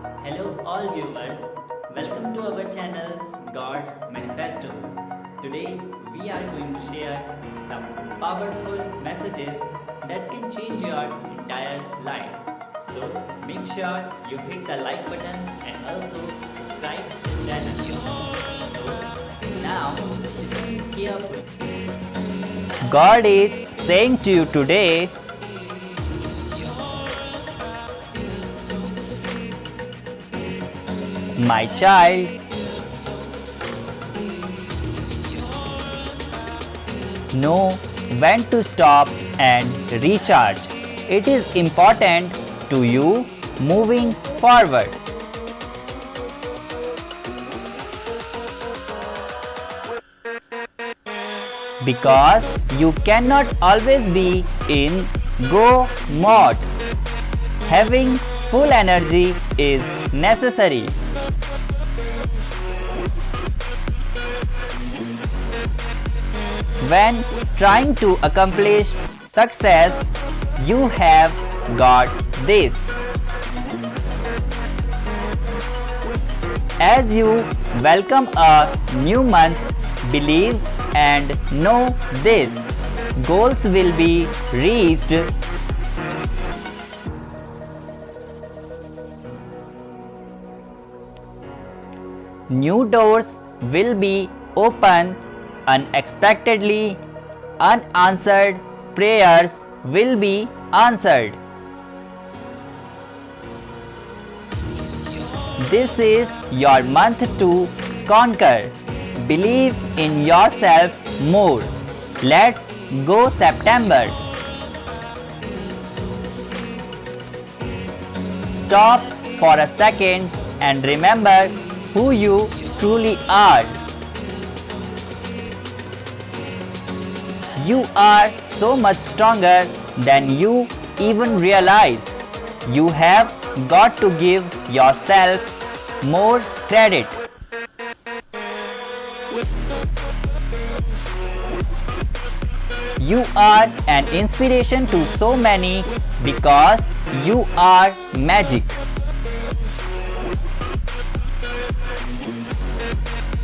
Hello all viewers, welcome to our channel God's Manifesto. Today we are going to share some powerful messages that can change your entire life. So make sure you hit the like button and also subscribe the channel. So now listen carefully. God is saying to you today, my child, know when to stop and recharge. It is important to you moving forward. Because you cannot always be in go mode. Having full energy is necessary. When trying to accomplish success, you have got this. As you welcome a new month, believe and know this. Goals will be reached. New doors will be open unexpectedly. Unanswered prayers will be answered. This is your month to conquer. Believe in yourself more. Let's go September. Stop for a second and remember who you truly are. You are so much stronger than you even realize. You have got to give yourself more credit. You are an inspiration to so many because you are magic.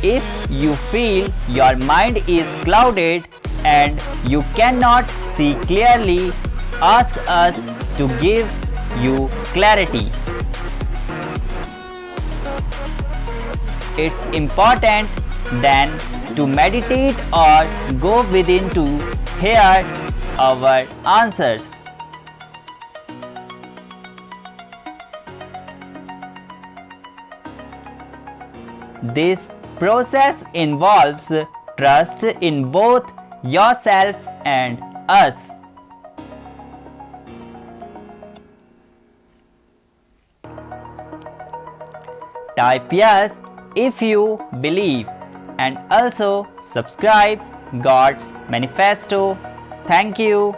If you feel your mind is clouded and you cannot see clearly, ask us to give you clarity. It's important then to meditate or go within to hear our answers. This process involves trust in both yourself and us. Type yes if you believe and also subscribe God's Manifesto. Thank you.